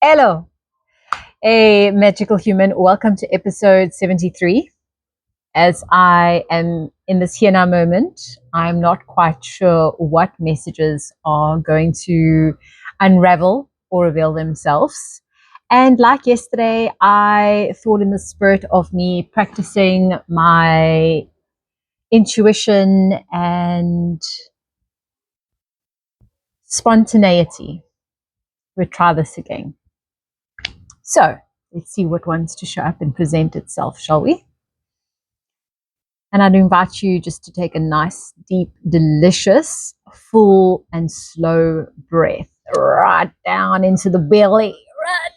Hello, a magical human. Welcome to episode 73. As I am in this here now moment, I'm not quite sure what messages are going to unravel or reveal themselves. And like yesterday, I thought in the spirit of me practicing my intuition and spontaneity, we'll try this again. So let's see what wants to show up and present itself, shall we? And I'd invite you just to take a nice, deep, delicious, full and slow breath right down into the belly, right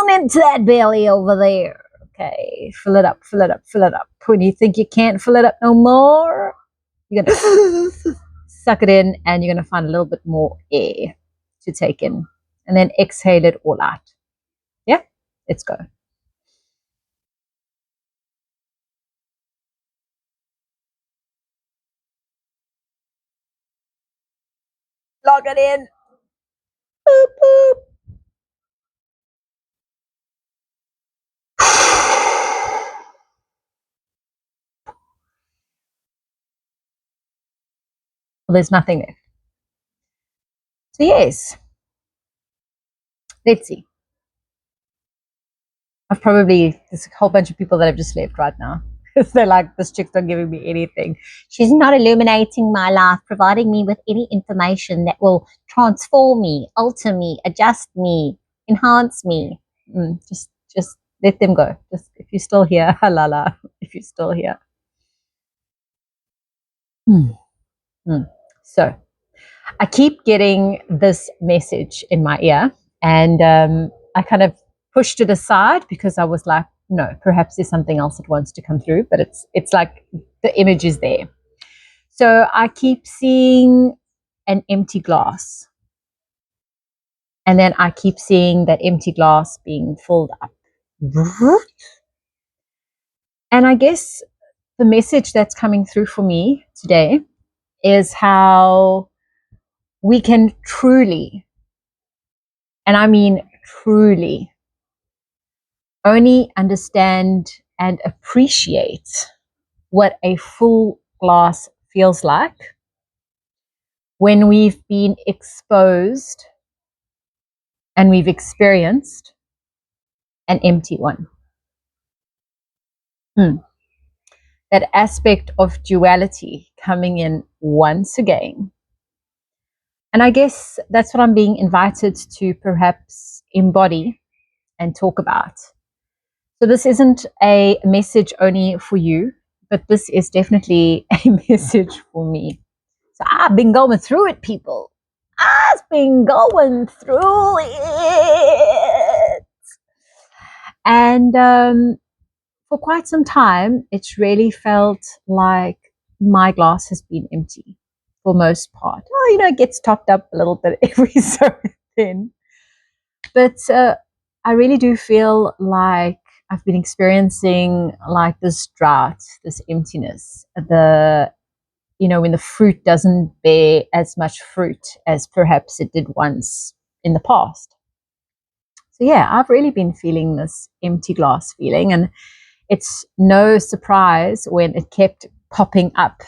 down into that belly over there. Okay, fill it up, fill it up, fill it up. When you think you can't fill it up no more, you're going to suck it in and you're going to find a little bit more air to take in. And then exhale it all out. Yeah, let's go. Log it in. Boop, boop. Well, there's nothing left. So yes, let's see. There's a whole bunch of people that have just left right now. They're like, this chick's not giving me anything. She's not illuminating my life, providing me with any information that will transform me, alter me, adjust me, enhance me. Just let them go. Just if you're still here, halala, if you're still here. So I keep getting this message in my ear, and I kind of pushed it aside because I was like, no, perhaps there's something else that wants to come through, but it's like the image is there. So I keep seeing an empty glass, and then I keep seeing that empty glass being filled up. And I guess the message that's coming through for me today is how we can truly, and I mean truly, only understand and appreciate what a full glass feels like when we've been exposed and we've experienced an empty one. That aspect of duality coming in once again. And I guess that's what I'm being invited to perhaps embody and talk about. So this isn't a message only for you, but this is definitely a message for me. So I've been going through it, people. I've been going through it. And for quite some time, it's really felt like my glass has been empty for most part. Well, it gets topped up a little bit every so then. But I really do feel like I've been experiencing like this drought, this emptiness, when the fruit doesn't bear as much fruit as perhaps it did once in the past. So yeah, I've really been feeling this empty glass feeling, and it's no surprise when it kept popping up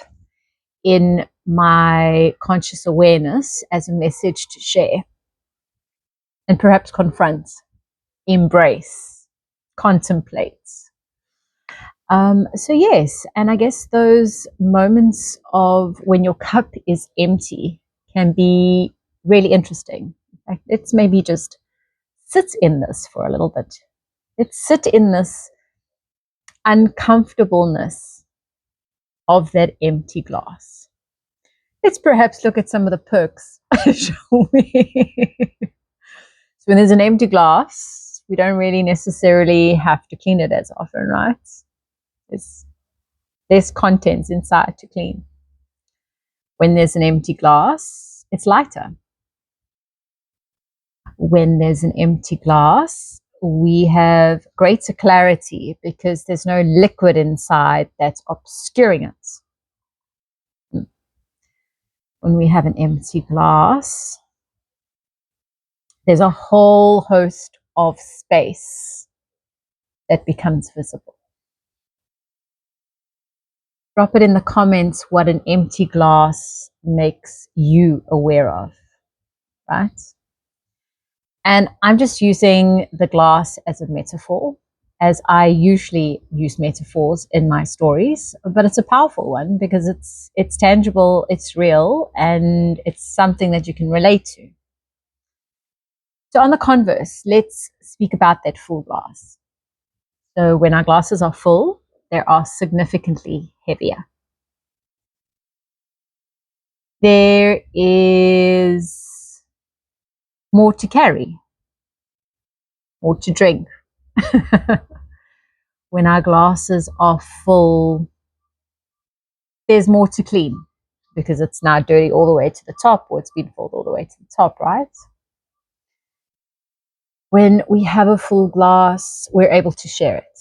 in my conscious awareness as a message to share and perhaps confront, embrace, contemplate. So yes, and I guess those moments of when your cup is empty can be really interesting. Like, let's maybe just sit in this for a little bit. Let's sit in this uncomfortableness of that empty glass. Let's perhaps look at some of the perks, shall we? So when there's an empty glass, we don't really necessarily have to clean it as often, right? There's contents inside to clean. When there's an empty glass, it's lighter. When there's an empty glass, we have greater clarity because there's no liquid inside that's obscuring it. When we have an empty glass, there's a whole host of space that becomes visible. Drop it in the comments what an empty glass makes you aware of, right? And I'm just using the glass as a metaphor, as I usually use metaphors in my stories, but it's a powerful one because it's tangible, it's real, and it's something that you can relate to. So on the converse, let's speak about that full glass. So when our glasses are full, they are significantly heavier. There is more to carry, more to drink. When our glasses are full, there's more to clean because it's now dirty all the way to the top, or it's been filled all the way to the top, right? When we have a full glass, we're able to share it.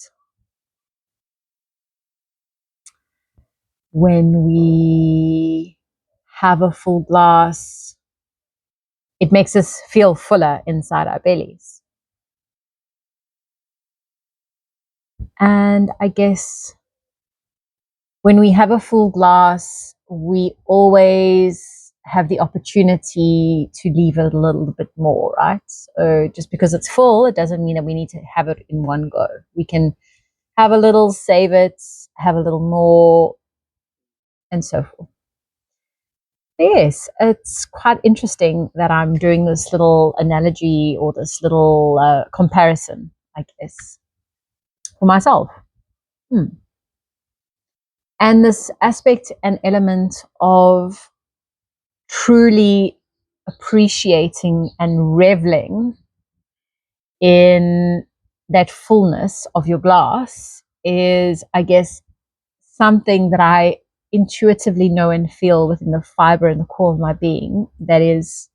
When we have a full glass, it makes us feel fuller inside our bellies. And I guess when we have a full glass, we always have the opportunity to leave a little bit more, right? So just because it's full, it doesn't mean that we need to have it in one go. We can have a little, save it, have a little more, and so forth. Yes, it's quite interesting that I'm doing this little analogy or this little comparison, I guess, for myself. And this aspect and element of truly appreciating and reveling in that fullness of your glass is, I guess, something that I intuitively know and feel within the fiber and the core of my being, that is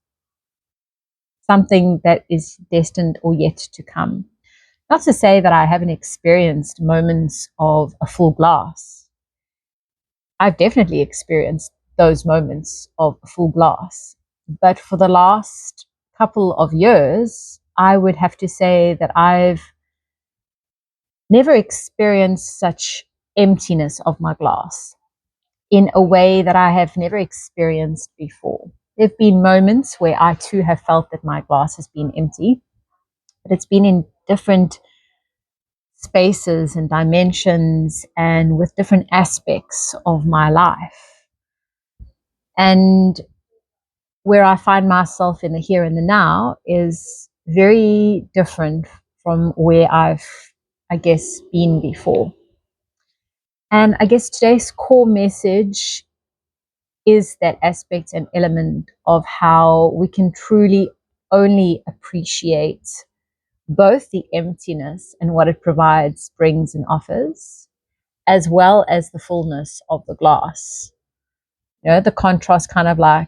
something that is destined or yet to come. Not to say that I haven't experienced moments of a full glass. I've definitely experienced those moments of a full glass. But for the last couple of years, I would have to say that I've never experienced such emptiness of my glass in a way that I have never experienced before. There have been moments where I too have felt that my glass has been empty, but it's been in different spaces and dimensions and with different aspects of my life. And where I find myself in the here and the now is very different from where I've, I guess, been before. And I guess today's core message is that aspect and element of how we can truly only appreciate both the emptiness and what it provides, brings, and offers, as well as the fullness of the glass. You know, the contrast kind of like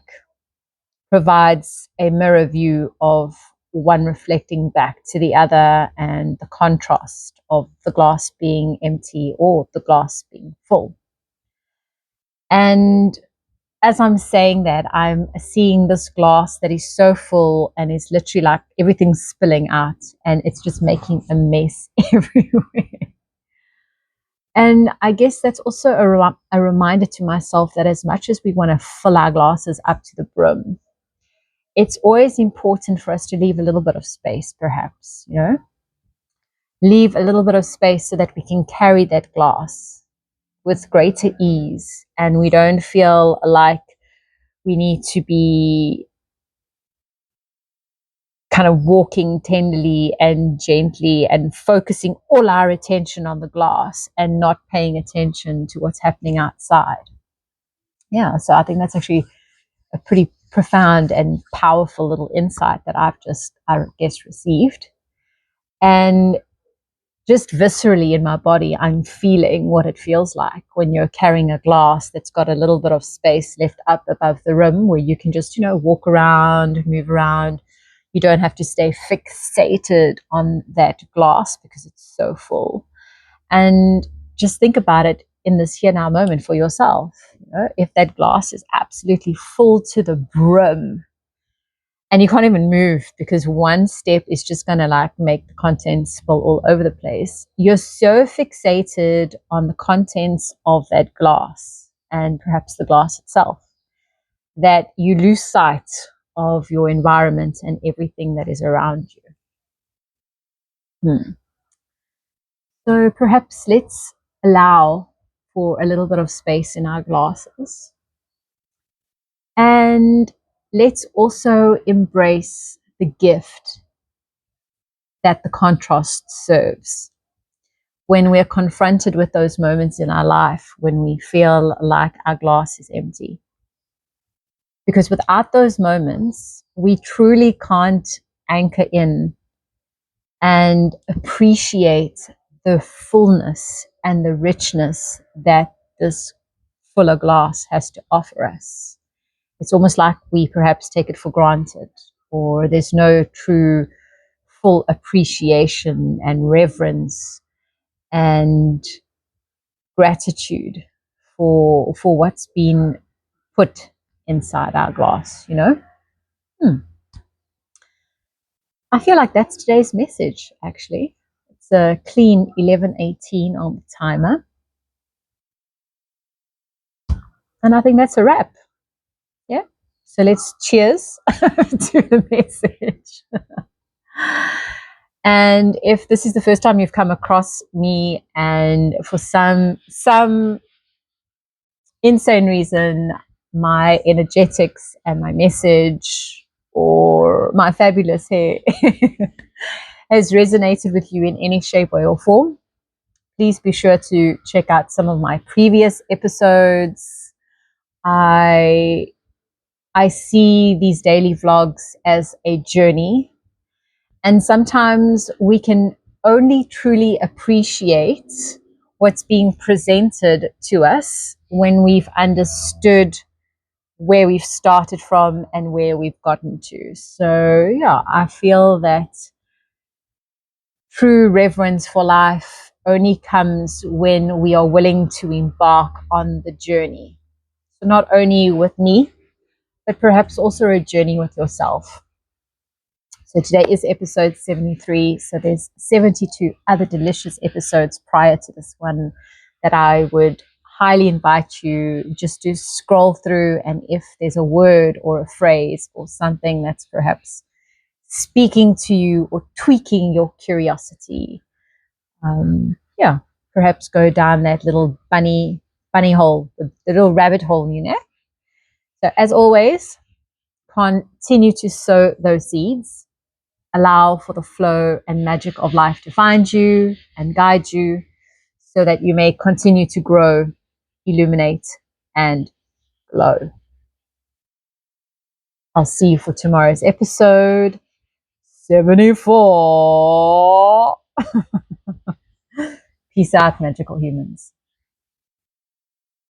provides a mirror view of one reflecting back to the other, and the contrast of the glass being empty or the glass being full. And as I'm saying that, I'm seeing this glass that is so full and is literally like everything's spilling out and it's just making a mess everywhere. And I guess that's also a reminder to myself that as much as we want to fill our glasses up to the brim, it's always important for us to leave a little bit of space, perhaps, you know, leave a little bit of space so that we can carry that glass with greater ease and we don't feel like we need to be kind of walking tenderly and gently and focusing all our attention on the glass and not paying attention to what's happening outside. Yeah, so I think that's actually a pretty profound and powerful little insight that I've just, I guess, received. And just viscerally in my body, I'm feeling what it feels like when you're carrying a glass that's got a little bit of space left up above the rim where you can just, you know, walk around, move around. You don't have to stay fixated on that glass because it's so full. And just think about it in this here now moment for yourself. You know, if that glass is absolutely full to the brim, and you can't even move because one step is just going to like make the contents spill all over the place. You're so fixated on the contents of that glass and perhaps the glass itself that you lose sight of your environment and everything that is around you. So perhaps let's allow for a little bit of space in our glasses. And let's also embrace the gift that the contrast serves. When we're confronted with those moments in our life, when we feel like our glass is empty. Because without those moments, we truly can't anchor in and appreciate the fullness and the richness that this fuller glass has to offer us. It's almost like we perhaps take it for granted, or there's no true full appreciation and reverence and gratitude for what's been put inside our glass, you know? I feel like that's today's message, actually. It's a clean 11:18 on the timer. And I think that's a wrap. Yeah. So let's cheers to the message. And if this is the first time you've come across me and for some insane reason, my energetics and my message or my fabulous hair has resonated with you in any shape, way, or form, please be sure to check out some of my previous episodes. I see these daily vlogs as a journey, and sometimes we can only truly appreciate what's being presented to us when we've understood where we've started from and where we've gotten to. So yeah, I feel that true reverence for life only comes when we are willing to embark on the journey. So not only with me, but perhaps also a journey with yourself. So today is episode 73. So there's 72 other delicious episodes prior to this one that I would highly invite you just to scroll through. And if there's a word or a phrase or something that's perhaps speaking to you or tweaking your curiosity, perhaps go down that little bunny hole, the little rabbit hole, you know. So as always, continue to sow those seeds. Allow for the flow and magic of life to find you and guide you so that you may continue to grow, illuminate, and glow. I'll see you for tomorrow's episode 74. Peace out, magical humans.